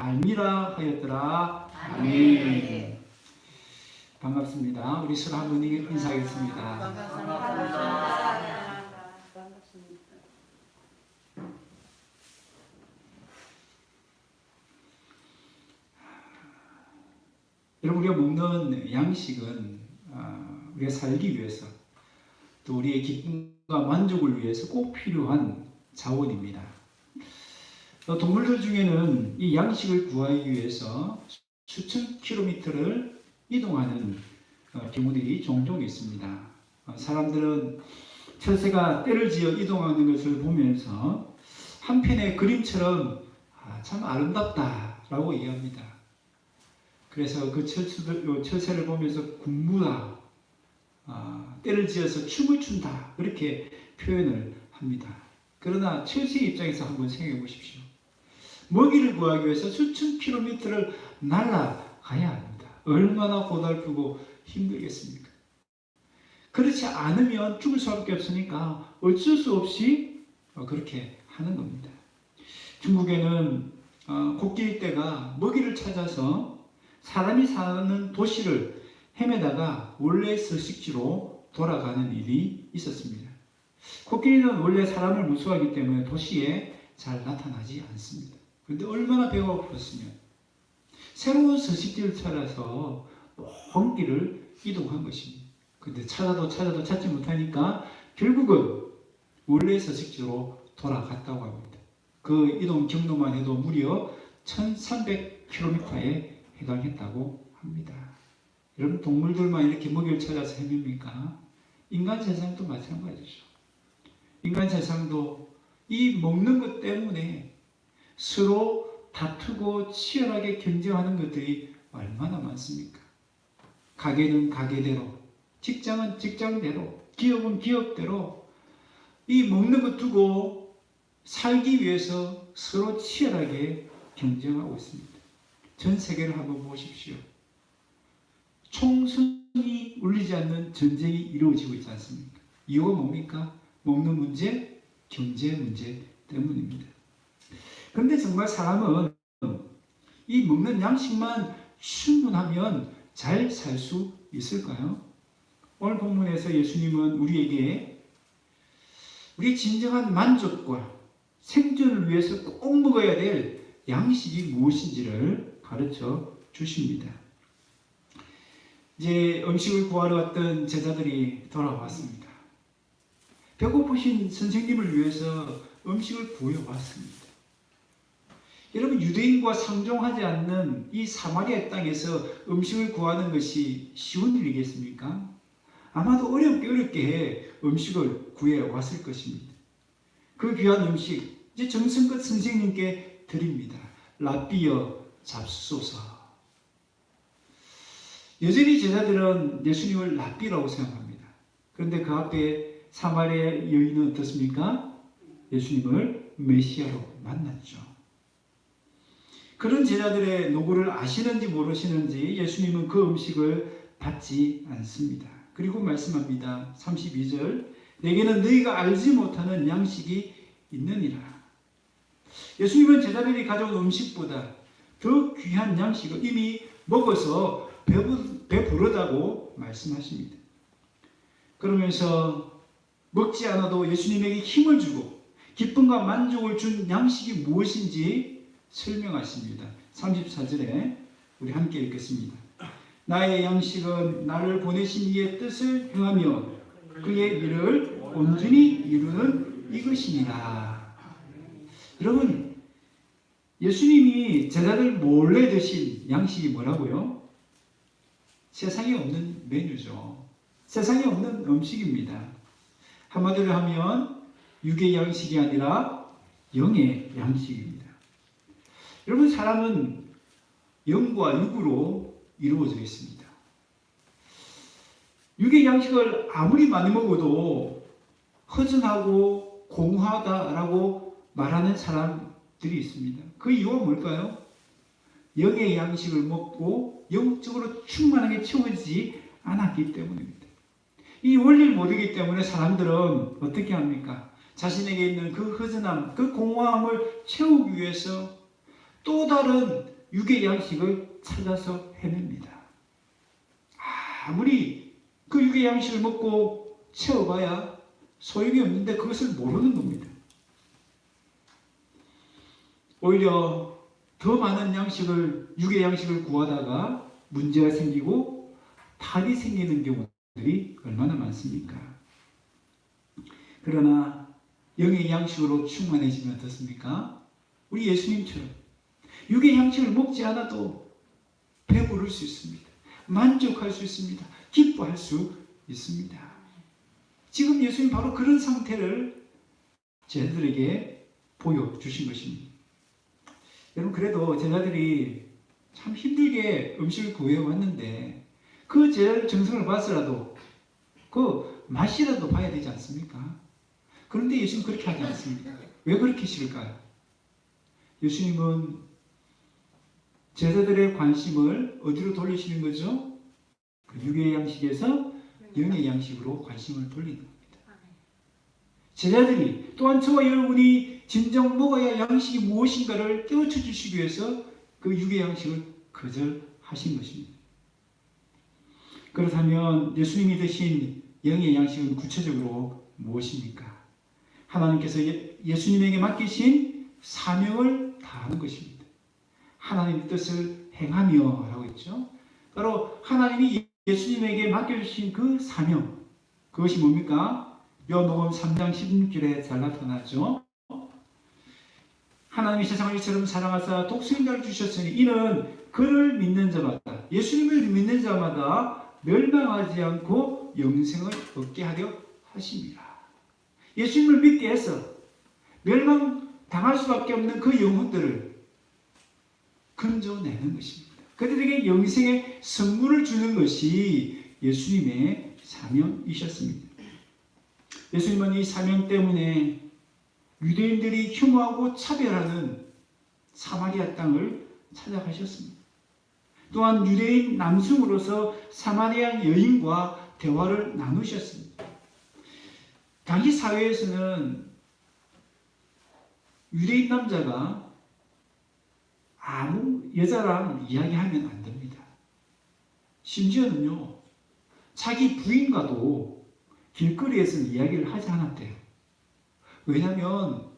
알미라 하였더라. 아멘. 반갑습니다. 우리 서로 한 번 인사하겠습니다. 반갑습니다. 여러분, 우리가 먹는 양식은 우리가 살기 위해서 또 우리의 기쁨과 만족을 위해서 꼭 필요한 자원입니다. 동물들 중에는 이 양식을 구하기 위해서 수천 킬로미터를 이동하는 경우들이 종종 있습니다. 사람들은 철새가 떼를 지어 이동하는 것을 보면서 한편의 그림처럼 참 아름답다라고 얘기합니다. 그래서 그 철새를 보면서 군무다, 떼를 지어서 춤을 춘다, 그렇게 표현을 합니다. 그러나 철새 입장에서 한번 생각해 보십시오. 먹이를 구하기 위해서 수천 킬로미터를 날아가야 합니다. 얼마나 고달프고 힘들겠습니까? 그렇지 않으면 죽을 수밖에 없으니까 어쩔 수 없이 그렇게 하는 겁니다. 중국에는 코끼리떼가 먹이를 찾아서 사람이 사는 도시를 헤매다가 원래 서식지로 돌아가는 일이 있었습니다. 코끼리는 원래 사람을 무서워하기 때문에 도시에 잘 나타나지 않습니다. 그런데 얼마나 배가 고팠으면 새로운 서식지를 찾아서 먼 길을 이동한 것입니다. 그런데 찾아도 찾지 못하니까 결국은 원래 서식지로 돌아갔다고 합니다. 그 이동 경로만 해도 무려 1300km에 해당했다고 합니다. 여러분, 동물들만 이렇게 먹이를 찾아서 헤맵니까? 인간 세상도 마찬가지죠. 인간 세상도 이 먹는 것 때문에 서로 다투고 치열하게 경쟁하는 것들이 얼마나 많습니까? 가게는 가게대로, 직장은 직장대로, 기업은 기업대로 이 먹는 것 두고 살기 위해서 서로 치열하게 경쟁하고 있습니다. 전 세계를 한번 보십시오. 총성이 울리지 않는 전쟁이 이루어지고 있지 않습니까? 이유가 뭡니까? 먹는 문제, 경제 문제 때문입니다. 그런데 정말 사람은 이 먹는 양식만 충분하면 잘 살 수 있을까요? 오늘 본문에서 예수님은 우리에게 우리의 진정한 만족과 생존을 위해서 꼭 먹어야 될 양식이 무엇인지를 가르쳐 주십니다. 이제 음식을 구하러 왔던 제자들이 돌아왔습니다. 배고프신 선생님을 위해서 음식을 구해왔습니다. 여러분, 유대인과 상종하지 않는 이 사마리아 땅에서 음식을 구하는 것이 쉬운 일이겠습니까? 아마도 어렵게 음식을 구해왔을 것입니다. 그 귀한 음식 이제 정성껏 선생님께 드립니다. 라삐어 잡수소서. 여전히 제자들은 예수님을 라삐라고 생각합니다. 그런데 그 앞에 사마리아 여인은 어떻습니까? 예수님을 메시아로 만났죠. 그런 제자들의 노고를 아시는지 모르시는지 예수님은 그 음식을 받지 않습니다. 그리고 말씀합니다. 32절, 내게는 너희가 알지 못하는 양식이 있느니라. 예수님은 제자들이 가져온 음식보다 더 귀한 양식을 이미 먹어서 배부르다고 말씀하십니다. 그러면서 먹지 않아도 예수님에게 힘을 주고 기쁨과 만족을 준 양식이 무엇인지 설명하십니다. 34절에 우리 함께 읽겠습니다. 나의 양식은 나를 보내신 이의 뜻을 행하며 그의 일을 온전히 이루는 이것이니라. 여러분, 예수님이 제자들 몰래 드신 양식이 뭐라고요? 세상에 없는 메뉴죠. 세상에 없는 음식입니다. 한마디로 하면 육의 양식이 아니라 영의 양식입니다. 여러분, 사람은 영과 육으로 이루어져 있습니다. 육의 양식을 아무리 많이 먹어도 허전하고 공허하다라고 말하는 사람들이 있습니다. 그 이유가 뭘까요? 영의 양식을 먹고 영적으로 충만하게 채워지지 않았기 때문입니다. 이 원리를 모르기 때문에 사람들은 어떻게 합니까? 자신에게 있는 그 허전함, 그 공허함을 채우기 위해서 또 다른 육의 양식을 찾아서 헤맵니다. 아무리 그 육의 양식을 먹고 채워봐야 소용이 없는데 그것을 모르는 겁니다. 오히려 더 많은 육의 양식을 구하다가 문제가 생기고 탈이 생기는 경우들이 얼마나 많습니까? 그러나 영의 양식으로 충만해지면 어떻습니까? 우리 예수님처럼 육의 양식을 먹지 않아도 배부를 수 있습니다. 만족할 수 있습니다. 기뻐할 수 있습니다. 지금 예수님 바로 그런 상태를 제자들에게 보여주신 것입니다. 여러분, 그래도 제자들이 참 힘들게 음식을 구해왔는데 그 제자들 정성을 봐서라도 그 맛이라도 봐야 되지 않습니까? 그런데 예수님 그렇게 하지 않습니다. 왜 그렇게 싫을까요? 예수님은 제자들의 관심을 어디로 돌리시는 거죠? 그 육의 양식에서 영의 양식으로 관심을 돌리는 겁니다. 제자들이 또한 저와 여러분이 진정 먹어야 양식이 무엇인가를 깨우쳐 주시기 위해서 그 육의 양식을 거절하신 것입니다. 그렇다면 예수님이 드신 영의 양식은 구체적으로 무엇입니까? 하나님께서 예수님에게 맡기신 사명을 다하는 것입니다. 하나님의 뜻을 행하며 라고 했죠. 바로 하나님이 예수님에게 맡겨주신 그 사명, 그것이 뭡니까? 요한복음 3장 16절에 잘 나타나죠. 하나님이 세상을 이처럼 사랑하사 독생자를 주셨으니 이는 그를 믿는 자마다, 예수님을 믿는 자마다 멸망하지 않고 영생을 얻게 하려 하심이라. 예수님을 믿게 해서 멸망당할 수밖에 없는 그 영혼들을 건져내는 것입니다. 그들에게 영생의 선물을 주는 것이 예수님의 사명이셨습니다. 예수님은 이 사명 때문에 유대인들이 혐오하고 차별하는 사마리아 땅을 찾아가셨습니다. 또한 유대인 남성으로서 사마리아 여인과 대화를 나누셨습니다. 당시 사회에서는 유대인 남자가 아무 여자랑 이야기하면 안 됩니다. 심지어는요, 자기 부인과도 길거리에서는 이야기를 하지 않았대요. 왜냐하면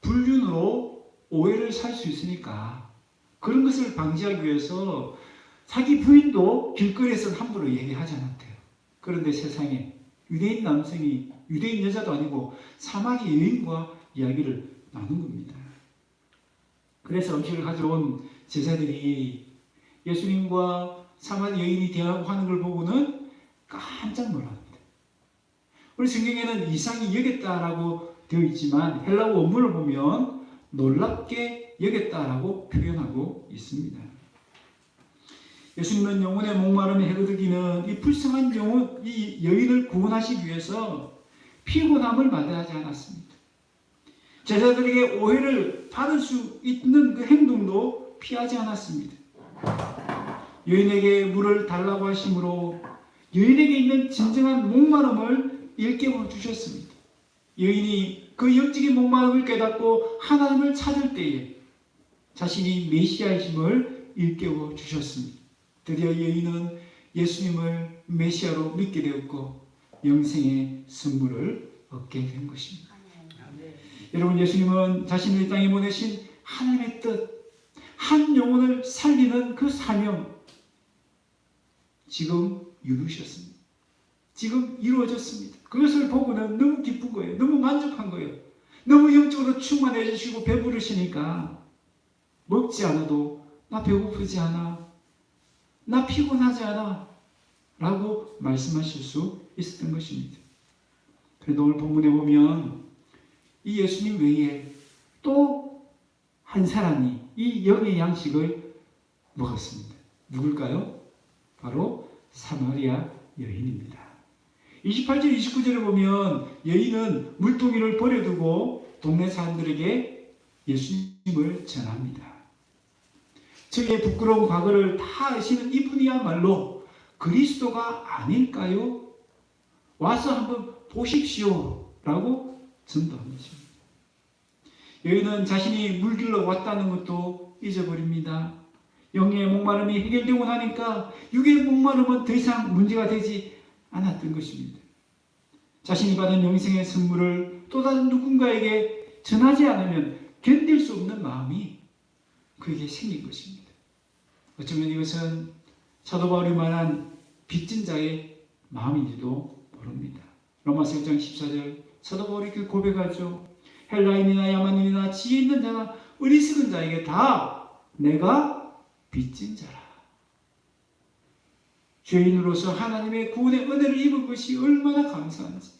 불륜으로 오해를 살 수 있으니까 그런 것을 방지하기 위해서 자기 부인도 길거리에서는 함부로 얘기하지 않았대요. 그런데 세상에 유대인 남성이 유대인 여자도 아니고 사마리아 여인과 이야기를 나눈 겁니다. 그래서 음식을 가져온 제자들이 예수님과 사마리아 여인이 대화하고 하는 걸 보고는 깜짝 놀랍니다. 우리 성경에는 이상히 여겼다라고 되어 있지만 헬라어 원문을 보면 놀랍게 여겼다라고 표현하고 있습니다. 예수님은 영혼의 목마름에 해로드기는 이 불쌍한 영혼, 이 여인을 구원하시기 위해서 피곤함을 마다하지 않았습니다. 제자들에게 오해를 받을 수 있는 그 행동도 피하지 않았습니다. 여인에게 물을 달라고 하심으로 여인에게 있는 진정한 목마름을 일깨워 주셨습니다. 여인이 그 영적인 목마름을 깨닫고 하나님을 찾을 때에 자신이 메시아이심을 일깨워 주셨습니다. 드디어 여인은 예수님을 메시아로 믿게 되었고 영생의 선물을 얻게 된 것입니다. 여러분, 예수님은 자신을 이 땅에 보내신 하나님의 뜻, 한 영혼을 살리는 그 사명, 지금 이루셨습니다. 지금 이루어졌습니다. 그것을 보고는 너무 기쁜 거예요. 너무 만족한 거예요. 너무 영적으로 충만해지시고 배부르시니까 먹지 않아도 나 배고프지 않아, 나 피곤하지 않아 라고 말씀하실 수 있었던 것입니다. 그런데 오늘 본문에 보면 이 예수님 외에 또 한 사람이 이 영의 양식을 먹었습니다. 누굴까요? 바로 사마리아 여인입니다. 28절 29절을 보면 여인은 물동이를 버려두고 동네 사람들에게 예수님을 전합니다. 저희의 부끄러운 과거를 다 아시는 이분이야말로 그리스도가 아닐까요? 와서 한번 보십시오 라고 전도한 것입니다. 여인은 자신이 물길로 왔다는 것도 잊어버립니다. 영의 목마름이 해결되고 나니까 육의 목마름은 더 이상 문제가 되지 않았던 것입니다. 자신이 받은 영생의 선물을 또 다른 누군가에게 전하지 않으면 견딜 수 없는 마음이 그에게 생긴 것입니다. 어쩌면 이것은 사도 바울이 말한 빚진 자의 마음인지도 모릅니다. 로마서 1장 14절 사도 바울이 그 고백하죠. 헬라인이나 야만인이나 지혜 있는 자나 어리석은 자에게 다 내가 빚진 자라. 죄인으로서 하나님의 구원의 은혜를 입은 것이 얼마나 감사한지.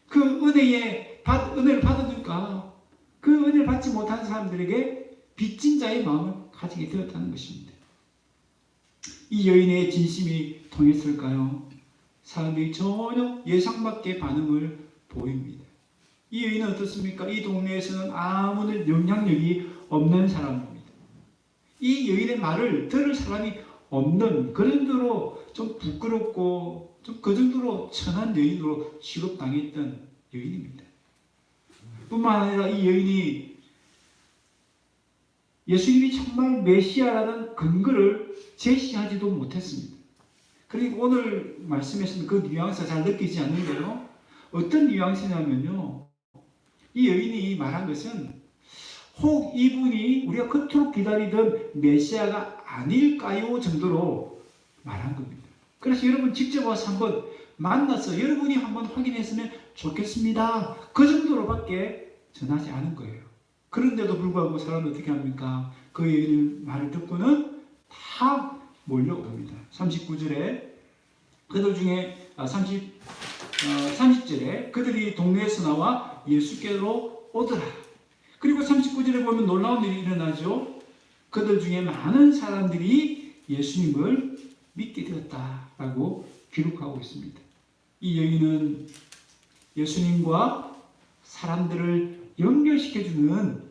그 은혜를 받으니까 그 은혜를 받지 못한 사람들에게 빚진 자의 마음을 가지게 되었다는 것입니다. 이 여인의 진심이 통했을까요? 사람들이 전혀 예상 밖의 반응을 보입니다. 이 여인은 어떻습니까? 이 동네에서는 아무런 영향력이 없는 사람입니다. 이 여인의 말을 들을 사람이 없는 그런 정도로 좀 부끄럽고 좀 그 정도로 천한 여인으로 취급당했던 여인입니다. 뿐만 아니라 이 여인이 예수님이 정말 메시아라는 근거를 제시하지도 못했습니다. 그리고 오늘 말씀에서는 그 뉘앙스가 잘 느끼지 않는데요. 어떤 뉘앙스냐면요. 이 여인이 말한 것은 혹 이분이 우리가 그토록 기다리던 메시아가 아닐까요? 정도로 말한 겁니다. 그래서 여러분 직접 와서 한번 만나서 여러분이 한번 확인했으면 좋겠습니다. 그 정도로밖에 전하지 않은 거예요. 그런데도 불구하고 사람은 어떻게 합니까? 그 여인의 말을 듣고는 다 몰려옵니다. 39절에 그들 중에 30절에 그들이 동네에서 나와 예수께로 오더라. 그리고 39절에 보면 놀라운 일이 일어나죠. 그들 중에 많은 사람들이 예수님을 믿게 되었다라고 기록하고 있습니다. 이 여인은 예수님과 사람들을 연결시켜주는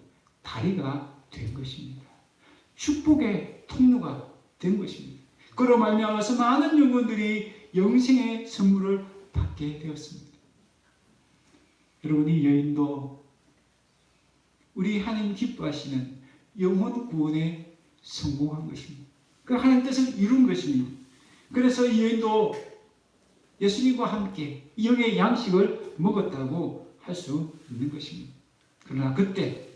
다리가 된 것입니다. 축복의 통로가 된 것입니다. 그로 말미암아서 많은 영혼들이 영생의 선물을 받게 되었습니다. 여러분, 이 여인도 우리 하나님 기뻐하시는 영혼 구원에 성공한 것입니다. 그 하나님 뜻을 이룬 것입니다. 그래서 이 여인도 예수님과 함께 영의 양식을 먹었다고 할 수 있는 것입니다. 그러나 그때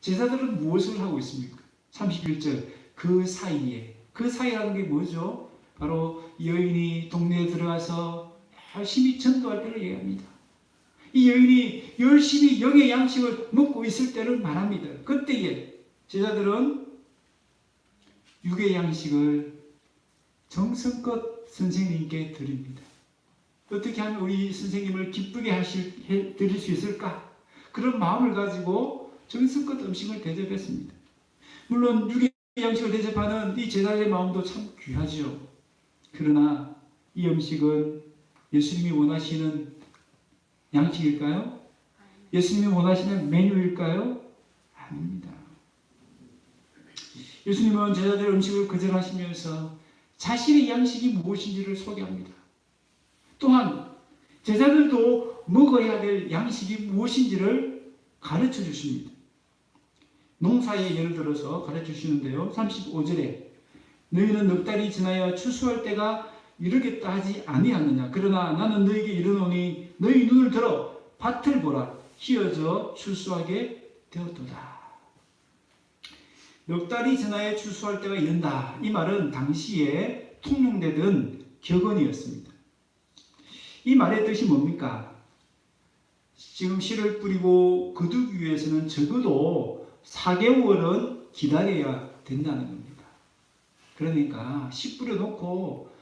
제자들은 무엇을 하고 있습니까? 31절 그 사이라는 게 뭐죠? 바로 여인이 동네에 들어가서 열심히 전도할 때를 얘기합니다. 이 여인이 열심히 영의 양식을 먹고 있을 때를 말합니다. 그때에 제자들은 육의 양식을 정성껏 선생님께 드립니다. 어떻게 하면 우리 선생님을 기쁘게 드릴 수 있을까? 그런 마음을 가지고 정성껏 음식을 대접했습니다. 물론 육의 양식을 대접하는 이 제자의 마음도 참 귀하지요. 그러나 이 음식은 예수님이 원하시는 양식일까요? 예수님이 원하시는 메뉴일까요? 아닙니다. 예수님은 제자들의 음식을 거절하시면서 자신의 양식이 무엇인지를 소개합니다. 또한 제자들도 먹어야 될 양식이 무엇인지를 가르쳐 주십니다. 농사의 예를 들어서 가르쳐 주시는데요. 35절에 너희는 넉 달이 지나야 추수할 때가 이르겠다 하지 아니하느냐. 그러나 나는 너희에게 이르노니 너희 눈을 들어 밭을 보라. 휘어져 추수하게 되었도다. 넉 달이 지나야 추수할 때가 이른다. 이 말은 당시에 통용되던 격언이었습니다. 이 말의 뜻이 뭡니까? 지금 씨를 뿌리고 거두기 위해서는 적어도 4개월은 기다려야 된다는 겁니다. 그러니까 씨 뿌려놓고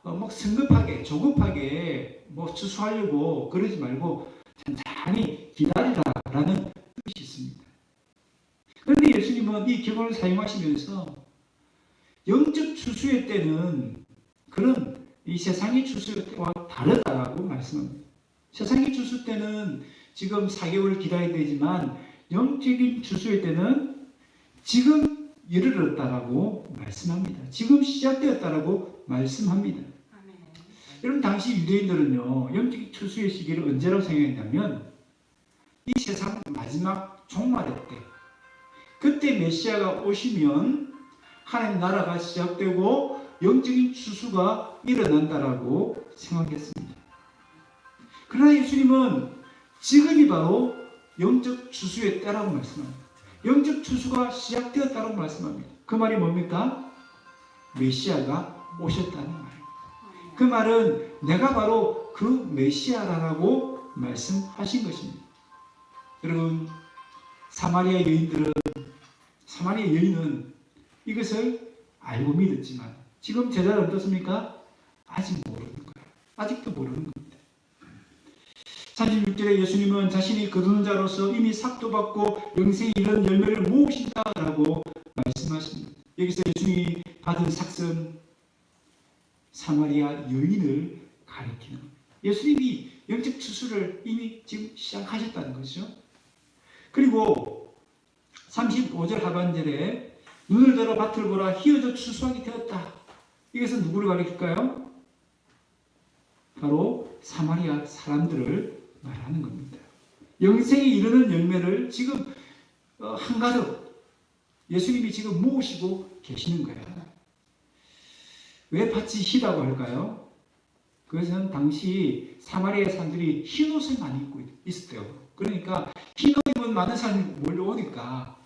막 성급하게 조급하게 추수하려고 그러지 말고 천천히 기다리라라는 뜻이 있습니다. 그런데 예수님은 이 격언을 사용하시면서 영적 추수의 때는 그런 이 세상의 추수 때와 다르다라고 말씀합니다. 세상의 추수 때는 지금 4개월 기다려야 되지만 영적인 추수의 때는 지금 이르렀다라고 말씀합니다. 지금 시작되었다라고 말씀합니다. 아멘. 여러분 당시 유대인들은요 영적인 추수의 시기를 언제라고 생각했냐면 이 세상 마지막 종말의 때 그때 메시아가 오시면 하나님 나라가 시작되고 영적인 추수가 일어난다라고 생각했습니다. 그러나 예수님은 지금이 바로 영적 추수의 때라고 말씀합니다. 영적 추수가 시작되었다고 말씀합니다. 그 말이 뭡니까? 메시아가 오셨다는 말입니다. 그 말은 내가 바로 그 메시아라고 말씀하신 것입니다. 여러분, 사마리아 여인은 이것을 알고 믿었지만 지금 제자는 어떻습니까? 아직 모르는 거예요. 아직도 모르는 겁니다. 36절에 예수님은 자신이 거두는 자로서 이미 삭도받고 영생에 이르는 열매를 모으신다라고 말씀하십니다. 여기서 예수님이 받은 삭은 사마리아 여인을 가리키는 겁니다. 예수님이 영적 추수를 이미 지금 시작하셨다는 것이죠. 그리고 35절 하반절에 눈을 들어 밭을 보라 희어져 추수하게 되었다. 이것은 누구를 가리킬까요? 바로 사마리아 사람들을 말하는 겁니다. 영생에 이르는 열매를 지금 한가득 예수님이 지금 모으시고 계시는 거예요. 왜 밭이 희다고 할까요? 그것은 당시 사마리아 사람들이 흰 옷을 많이 입고 있었대요. 그러니까 흰 옷 입은 많은 사람이 몰려오니까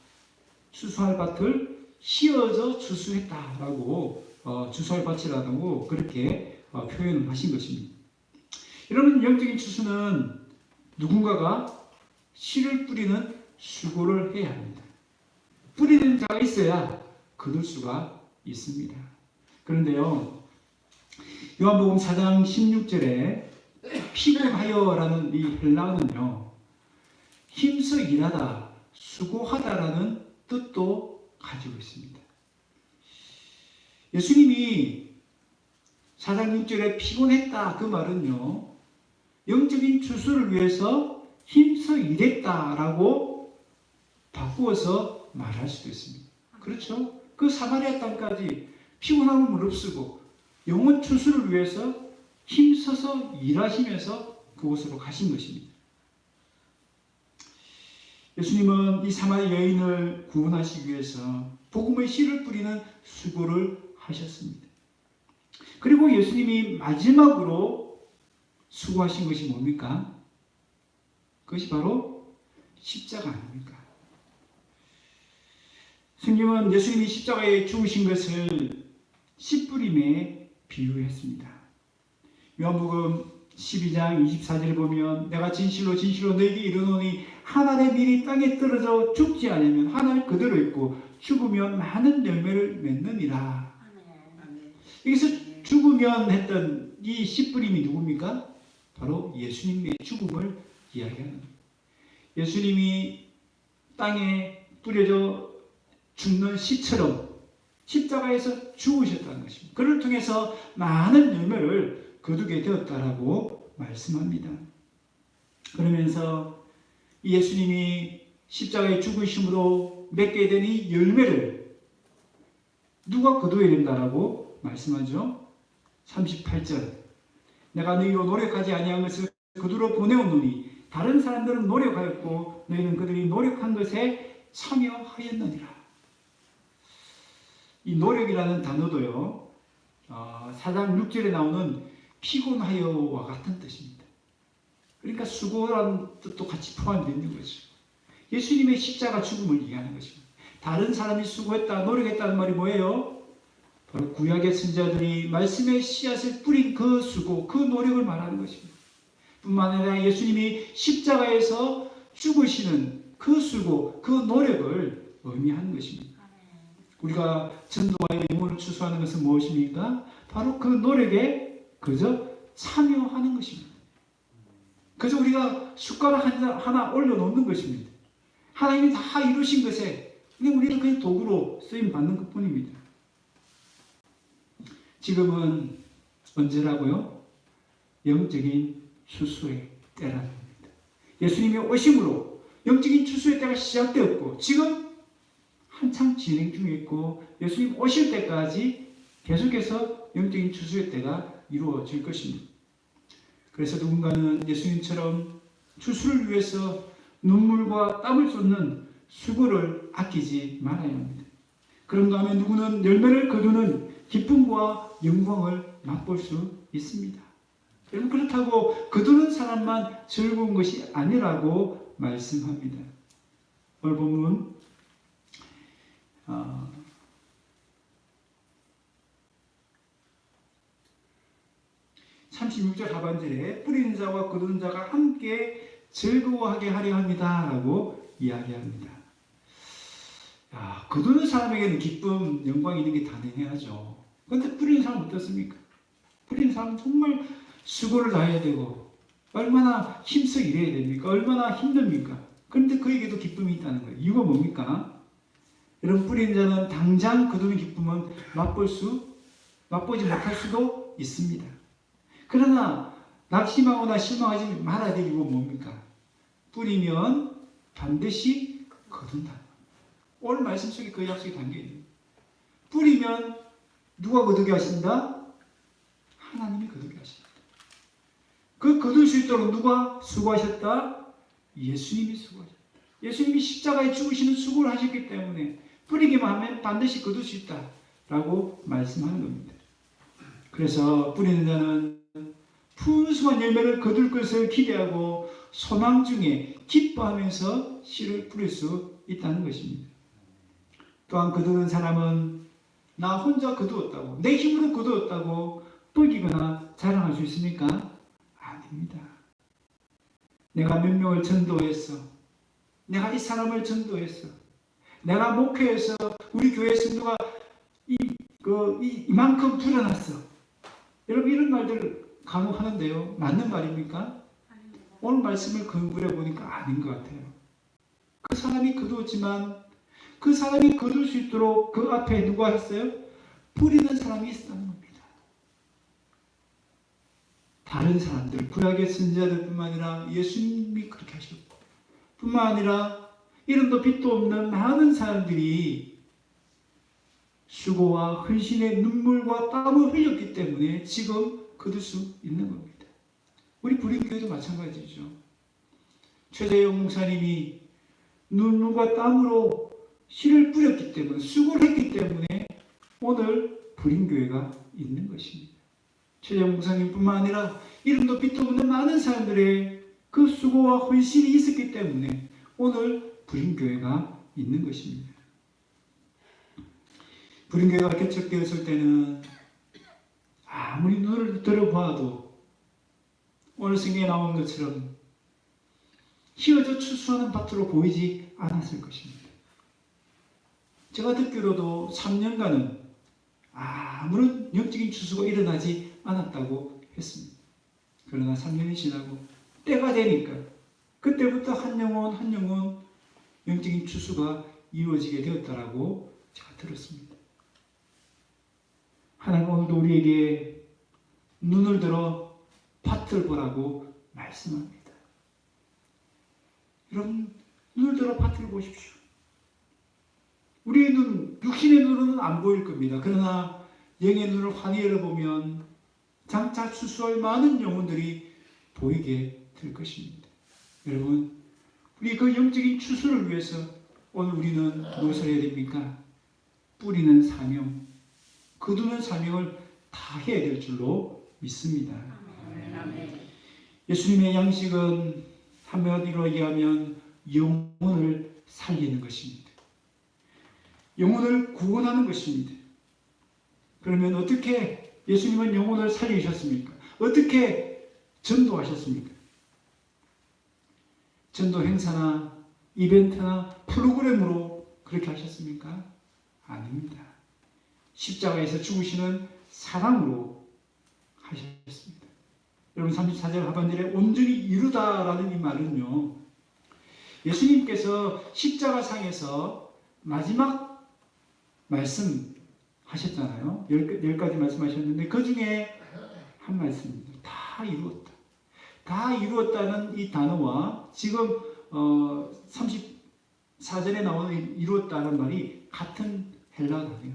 추수할 밭을 휘어져 추수했다라고 추수할 밭이라고 그렇게 표현을 하신 것입니다. 여러분, 영적인 추수는 누군가가 씨를 뿌리는 수고를 해야 합니다. 뿌리는 자가 있어야 거둘 수가 있습니다. 그런데요, 요한복음 4장 16절에 피곤하여라는 이 헬라어는요, 힘써 일하다, 수고하다라는 뜻도 가지고 있습니다. 예수님이 4장 6절에 피곤했다 그 말은요, 영적인 추수를 위해서 힘써 일했다라고 바꾸어서 말할 수도 있습니다. 그렇죠? 그 사마리아 땅까지 피곤함을 무릅쓰고 영혼 추수를 위해서 힘써서 일하시면서 그곳으로 가신 것입니다. 예수님은 이 사마리아 여인을 구원하시기 위해서 복음의 씨를 뿌리는 수고를 하셨습니다. 그리고 예수님이 마지막으로 수고하신 것이 뭡니까? 그것이 바로 십자가 아닙니까? 성경은 예수님이 십자가에 죽으신 것을 씨 뿌림에 비유했습니다. 요한복음 12장 24절을 보면 내가 진실로 너에게 이르노니 한 알의 밀이 땅에 떨어져 죽지 않으면 한 알 그대로 있고 죽으면 많은 열매를 맺느니라. 여기서 죽으면 했던 이 씨 뿌림이 누굽니까? 바로 예수님의 죽음을 이야기하는 겁니다. 예수님이 땅에 뿌려져 죽는 씨처럼 십자가에서 죽으셨다는 것입니다. 그를 통해서 많은 열매를 거두게 되었다라고 말씀합니다. 그러면서 예수님이 십자가에 죽으심으로 맺게 된 이 열매를 누가 거두어야 된다라고 말씀하죠. 38절 내가 너희로 노력하지 아니한 것을 그들로 보내었노니 다른 사람들은 노력하였고 너희는 그들이 노력한 것에 참여하였느니라. 이 노력이라는 단어도요, 4장 6절에 나오는 피곤하여와 같은 뜻입니다. 그러니까 수고라는 뜻도 같이 포함되어 있는 거죠. 예수님의 십자가 죽음을 얘기하는 것입니다. 다른 사람이 수고했다, 노력했다는 말이 뭐예요? 바로 구약의 선자들이 말씀의 씨앗을 뿌린 그 수고, 그 노력을 말하는 것입니다. 뿐만 아니라 예수님이 십자가에서 죽으시는 그 수고, 그 노력을 의미하는 것입니다. 우리가 전도와 영혼을 추수하는 것은 무엇입니까? 바로 그 노력에 그저 참여하는 것입니다. 그래서 우리가 숟가락 하나 올려놓는 것입니다. 하나님이 다 이루신 것에 그냥 우리는 그냥 도구로 쓰임 받는 것 뿐입니다. 지금은 언제라고요? 영적인 추수의 때라는 겁니다. 예수님의 오심으로 영적인 추수의 때가 시작되었고 지금 한참 진행 중에 있고 예수님 오실 때까지 계속해서 영적인 추수의 때가 이루어질 것입니다. 그래서 누군가는 예수님처럼 추수를 위해서 눈물과 땀을 쏟는 수고를 아끼지 말아야 합니다. 그런 다음에 누구는 열매를 거두는 기쁨과 영광을 맛볼 수 있습니다. 여러분, 그렇다고 거두는 사람만 즐거운 것이 아니라고 말씀합니다. 오늘 본문 36절 하반절에 뿌리는 자와 거두는 자가 함께 즐거워하게 하려 합니다 라고 이야기합니다. 거두는 사람에게는 기쁨, 영광이 있는 게 당연해야죠. 그런데 뿌리는 사람은 어떻습니까? 뿌리는 사람은 정말 수고를 다해야 되고 얼마나 힘써 일해야 됩니까? 얼마나 힘듭니까? 그런데 그에게도 기쁨이 있다는 거예요. 이유가 뭡니까? 여러분, 뿌리는 자는 당장 거두는 기쁨은 맛보지 못할 수도 있습니다. 그러나 낙심하거나 실망하지 말아야 될 이유가 뭡니까? 뿌리면 반드시 거둔다. 오늘 말씀 속에 그 약속이 담겨있는 뿌리면 누가 거두게 하신다? 하나님이 거두게 하신다. 그 거둘 수 있도록 누가 수고하셨다? 예수님이 수고하셨다. 예수님이 십자가에 죽으시는 수고를 하셨기 때문에 뿌리기만 하면 반드시 거둘 수 있다라고 말씀하는 겁니다. 그래서 뿌리는 자는 풍성한 열매를 거둘 것을 기대하고 소망 중에 기뻐하면서 씨를 뿌릴 수 있다는 것입니다. 또한 거두는 사람은 나 혼자 거두었다고, 내 힘으로 거두었다고 뻐기거나 자랑할 수 있습니까? 아닙니다. 내가 몇 명을 전도했어. 내가 이 사람을 전도했어. 내가 목회해서 우리 교회 성도가 이만큼 불어났어. 여러분, 이런 말들 간혹 하는데요. 맞는 말입니까? 오늘 말씀을 근거해 보니까 아닌 것 같아요. 그 사람이 거두었지만 그 사람이 거둘 수 있도록 그 앞에 누가 했어요? 뿌리는 사람이 있었다는 겁니다. 다른 사람들, 구약의 선지자들 뿐만 아니라 예수님이 그렇게 하셨고 뿐만 아니라 이름도 빛도 없는 많은 사람들이 수고와 헌신의 눈물과 땀을 흘렸기 때문에 지금 거둘 수 있는 겁니다. 우리 부림교회도 마찬가지죠. 최재영 목사님이 눈물과 땀으로 씨를 뿌렸기 때문에, 수고를 했기 때문에 오늘 부림교회가 있는 것입니다. 최재영 목사님뿐만 아니라 이름도 빛도 없는 많은 사람들의 그 수고와 헌신이 있었기 때문에 오늘 부림교회가 있는 것입니다. 부림교회가 개척되었을 때는 아무리 눈을 들어봐도 오늘 성경에 나온 것처럼 휘어져 추수하는 밭으로 보이지 않았을 것입니다. 제가 듣기로도 3년간은 아무런 영적인 추수가 일어나지 않았다고 했습니다. 그러나 3년이 지나고 때가 되니까 그때부터 한 영혼 한 영혼 영적인 추수가 이루어지게 되었다라고 제가 들었습니다. 하나님 오늘도 우리에게 눈을 들어 밭을 보라고 말씀합니다. 여러분, 눈을 들어 밭을 보십시오. 우리의 눈, 육신의 눈으로는 안 보일 겁니다. 그러나 영의 눈을 환히 열어보면 장차 추수할 많은 영혼들이 보이게 될 것입니다. 여러분, 우리 그 영적인 추수를 위해서 오늘 우리는 무엇을 해야 됩니까? 뿌리는 사명, 거두는 사명을 다 해야 될 줄로 믿습니다. 예수님의 양식은 한마디로 얘기하면 영혼을 살리는 것입니다. 영혼을 구원하는 것입니다. 그러면 어떻게 예수님은 영혼을 살리셨습니까? 어떻게 전도하셨습니까? 전도 행사나 이벤트나 프로그램으로 그렇게 하셨습니까? 아닙니다. 십자가에서 죽으시는 사랑으로 하셨습니다. 여러분, 34절 하반절에 온전히 이루다라는 이 말은요, 예수님께서 십자가상에서 마지막 말씀 하셨잖아요. 10가지 말씀하셨는데 그 중에 한 말씀입니다. 다 이루었다. 다 이루었다는 이 단어와 지금 34절에 나오는 이루었다는 말이 같은 헬라 단어예요.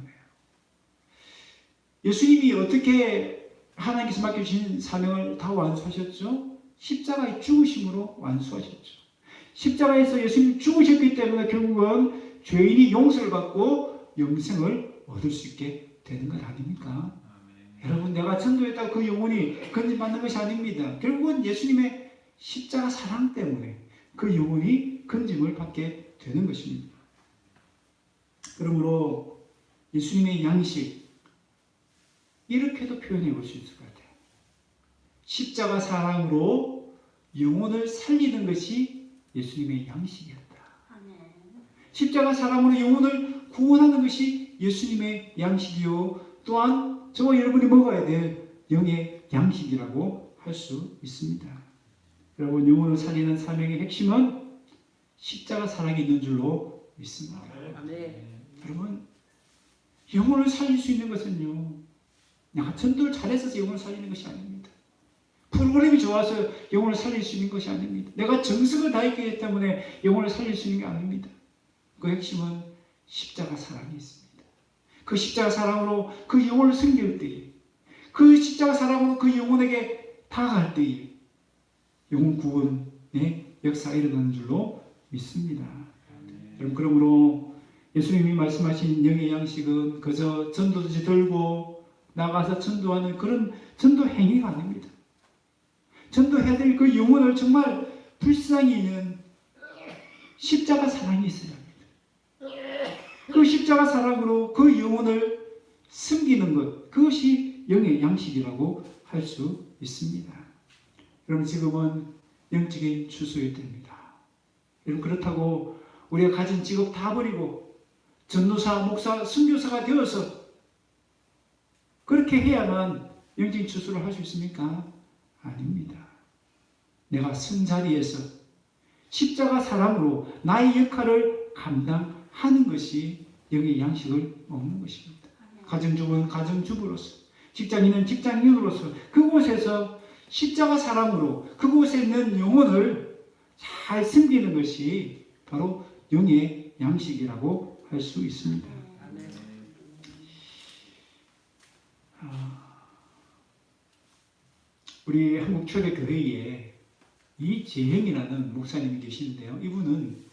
예수님이 어떻게 하나님께서 맡겨주신 사명을 다 완수하셨죠? 십자가의 죽으심으로 완수하셨죠. 십자가에서 예수님이 죽으셨기 때문에 결국은 죄인이 용서를 받고 영생을 얻을 수 있게 되는 것 아닙니까? 여러분, 내가 전도했다고 그 영혼이 건진받는 것이 아닙니다. 결국은 예수님의 십자가 사랑 때문에 그 영혼이 건짐을 받게 되는 것입니다. 그러므로 예수님의 양식, 이렇게도 표현해 볼 수 있을 것 같아요. 십자가 사랑으로 영혼을 살리는 것이 예수님의 양식이었다. 십자가 사랑으로 영혼을 구원하는 것이 예수님의 양식이요, 또한 저와 여러분이 먹어야 될 영의 양식이라고 할 수 있습니다. 여러분, 영혼을 살리는 사명의 핵심은 십자가 사랑이 있는 줄로 믿습니다. 여러분, 영혼을 살릴 수 있는 것은요, 내가 전도를 잘해서 영혼을 살리는 것이 아닙니다. 프로그램이 좋아서 영혼을 살릴 수 있는 것이 아닙니다. 내가 정성을 다했기 때문에 영혼을 살릴 수 있는 게 아닙니다. 그 핵심은 십자가 사랑이 있습니다. 그 십자가 사랑으로 그 영혼을 섬길 때에, 그 십자가 사랑으로 그 영혼에게 다가갈 때에 영혼 구원의 역사가 일어나는 줄로 믿습니다. 여러분, 그러므로 예수님이 말씀하신 영의 양식은 그저 전도지 들고 나가서 전도하는 그런 전도 행위가 아닙니다. 전도해야 될 그 영혼을 정말 불쌍히 있는 십자가 사랑이 있어야 합니다. 그 십자가 사랑으로 그 영혼을 섬기는 것, 그것이 영의 양식이라고 할 수 있습니다. 여러분, 지금은 영적인 추수의 때입니다. 여러분, 그렇다고 우리가 가진 직업 다 버리고 전도사, 목사, 선교사가 되어서 그렇게 해야만 영적인 추수를 할 수 있습니까? 아닙니다. 내가 선 자리에서 십자가 사랑으로 나의 역할을 감당하는 것이 영의 양식을 먹는 것입니다. 가정주부는 가정주부로서, 직장인은 직장인으로서 그곳에서 십자가 사랑으로 그곳에 있는 영혼을 잘 섬기는 것이 바로 영의 양식이라고 할 수 있습니다. 우리 한국초대교회에 이재형이라는 목사님이 계시는데요. 이분은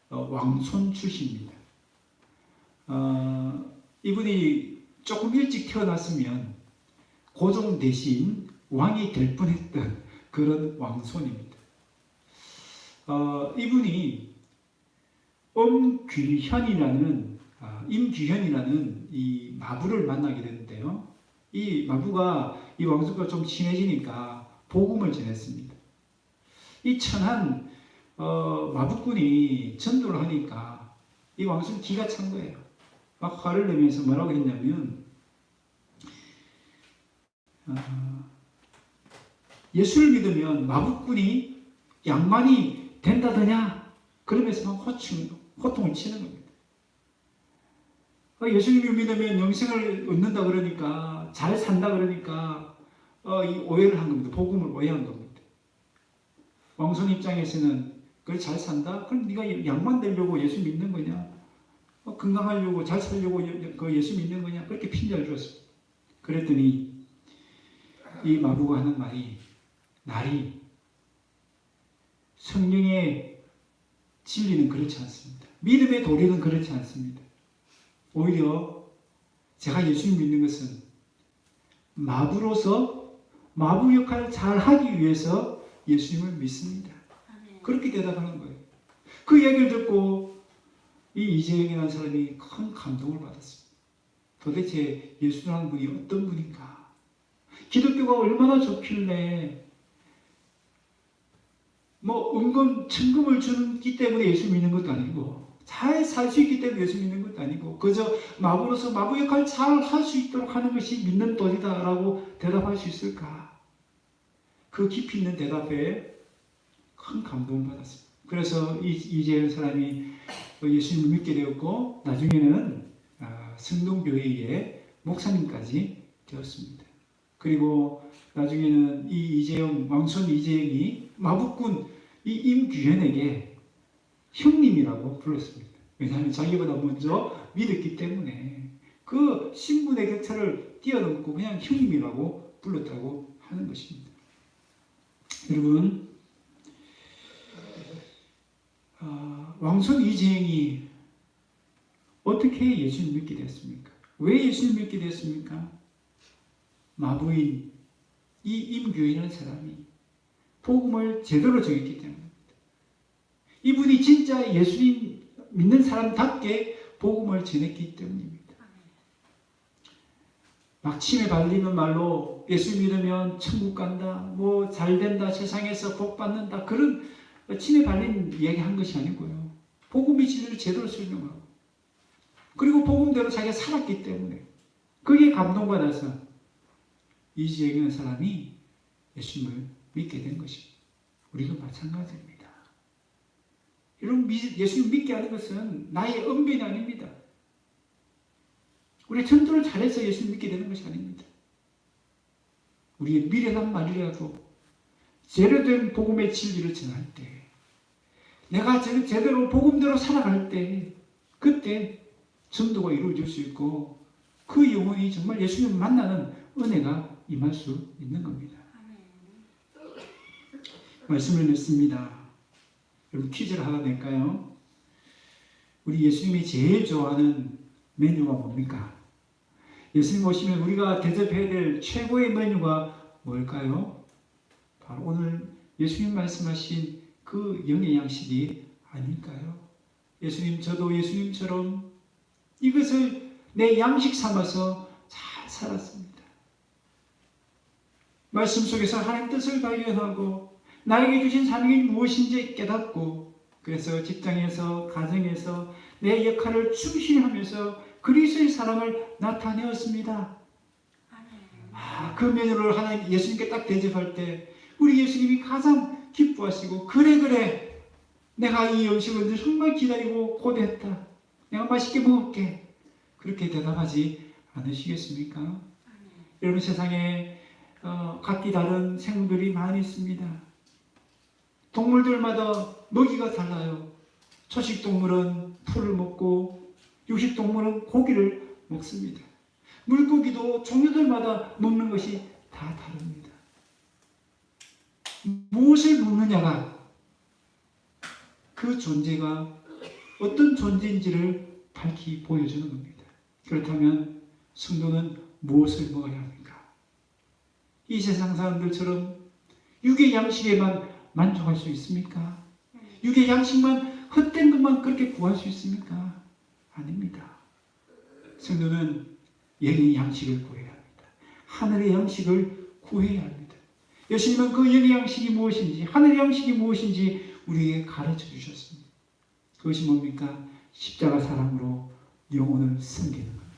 왕손 출신입니다. 이분이 조금 일찍 태어났으면 고종 대신 왕이 될 뻔했던 그런 왕손입니다. 이분이 임귀현이라는 이 마부를 만나게 되는데요. 이 마부가 이 왕손과 좀 친해지니까 복음을 전했습니다. 이 천한 마부꾼이 전도를 하니까 이 왕손 기가 찬 거예요. 막 화를 내면서 뭐라고 했냐면, 예수를 믿으면 마부꾼이 양만이 된다더냐? 그러면서 막 호통을 치는 겁니다. 예수님을 믿으면 영생을 얻는다 그러니까, 잘 산다 그러니까 이 오해를 한 겁니다. 복음을 오해한 겁니다. 왕손 입장에서는 그래, 잘 산다? 그럼 네가 양만 되려고 예수 믿는 거냐? 건강하려고 잘 살려고 그 예수 믿는 거냐? 그렇게 핀잔을 줬습니다. 그랬더니 이 마부가 하는 말이, 날이 성령의 진리는 그렇지 않습니다. 믿음의 도리는 그렇지 않습니다. 오히려 제가 예수님 믿는 것은 마부로서 마부 역할을 잘 하기 위해서 예수님을 믿습니다. 그렇게 대답하는 거예요. 그 얘기를 듣고 이 이재영이라는 사람이 큰 감동을 받았습니다. 도대체 예수라는 분이 어떤 분인가? 기독교가 얼마나 좋길래 은금, 천금을 주기 때문에 예수 믿는 것도 아니고, 잘 살 수 있기 때문에 예수 믿는 것도 아니고, 그저 마부로서 마부 역할을 잘 할 수 있도록 하는 것이 믿는 도리다라고 대답할 수 있을까? 그 깊이 있는 대답에 큰 감동을 받았습니다. 그래서 이재현 사람이 예수님을 믿게 되었고, 나중에는 성동교회의 목사님까지 되었습니다. 그리고 나중에는 이 이재영, 왕손 이재영이 마부꾼 이 임귀현에게 형님이라고 불렀습니다. 왜냐하면 자기보다 먼저 믿었기 때문에 그 신분의 격차를 뛰어넘고 그냥 형님이라고 불렀다고 하는 것입니다. 여러분, 왕손 이재영이 어떻게 예수님 믿게 됐습니까? 왜 예수님 믿게 됐습니까? 마부인 이 임교회라는 사람이 복음을 제대로 전했기 때문입니다. 이분이 진짜 예수님 믿는 사람답게 복음을 전했기 때문입니다. 막 침에 발리는 말로 예수 믿으면 천국 간다, 뭐 잘된다, 세상에서 복 받는다, 그런 침에 발린 이야기 한 것이 아니고요. 복음의 진리를 제대로 설명하고, 그리고 복음대로 자기가 살았기 때문에 거기에 감동받아서 이 지역에 있는 사람이 예수님을 믿게 된 것입니다. 우리도 마찬가지입니다. 여러분, 예수님 믿게 하는 것은 나의 언변이 아닙니다. 우리 전도를 잘해서 예수님 믿게 되는 것이 아닙니다. 우리의 미련한 말이라도 제대로 된 복음의 진리를 전할 때, 내가 제대로 복음대로 살아갈 때, 그때 전도가 이루어질 수 있고 그 영혼이 정말 예수님을 만나는 은혜가 임할 수 있는 겁니다. 말씀을 냈습니다. 여러분, 퀴즈를 하나 낼까요? 우리 예수님이 제일 좋아하는 메뉴가 뭡니까? 예수님 오시면 우리가 대접해야 될 최고의 메뉴가 뭘까요? 바로 오늘 예수님 말씀하신 그 영의 양식이 아닐까요? 예수님, 저도 예수님처럼 이것을 내 양식 삼아서 잘 살았습니다. 말씀 속에서 하나님 뜻을 발견하고 나에게 주신 사명이 무엇인지 깨닫고, 그래서 직장에서, 가정에서 내 역할을 충실히 하면서 그리스도의 사랑을 나타내었습니다. 그 메뉴를 하나님 예수님께 딱 대접할 때 우리 예수님이 가장 기뻐하시고, 그래 내가 이 음식을 정말 기다리고 고대했다, 내가 맛있게 먹을게, 그렇게 대답하지 않으시겠습니까? 여러분, 세상에 각기 다른 생물들이 많이 있습니다. 동물들마다 먹이가 달라요. 초식동물은 풀을 먹고 육식동물은 고기를 먹습니다. 물고기도 종류들마다 먹는 것이 다 다릅니다. 무엇을 먹느냐가 그 존재가 어떤 존재인지를 밝히 보여주는 겁니다. 그렇다면 성도는 무엇을 먹어야 합니까? 이 세상 사람들처럼 육의 양식에만 만족할 수 있습니까? 육의 양식만, 헛된 것만 그렇게 구할 수 있습니까? 아닙니다. 성도는 영의 양식을 구해야 합니다. 하늘의 양식을 구해야 합니다. 예수님은 그 영의 양식이 무엇인지, 하늘의 양식이 무엇인지 우리에게 가르쳐 주셨습니다. 그것이 뭡니까? 십자가 사랑으로 영혼을 섬기는 겁니다.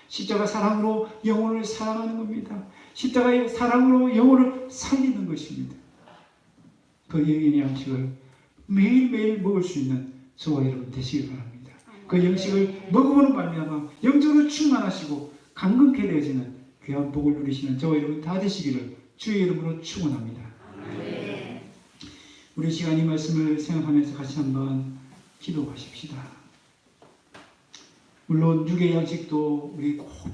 십자가 사랑으로 영혼을 사랑하는 겁니다. 십자가의 사랑으로 영혼을 살리는 것입니다. 그 영의 양식을 매일매일 먹을 수 있는 저와 여러분 되시길 바랍니다. 그 양식을 먹어보는 말미암아 영적으로 충만하시고 강건케 되어지는 귀한 복을 누리시는 저와 여러분 다 되시기를 주의 이름으로 축원합니다. 우리 시간 이 말씀을 생각하면서 같이 한번 기도하십시다. 물론 육의 양식도 우리 꼭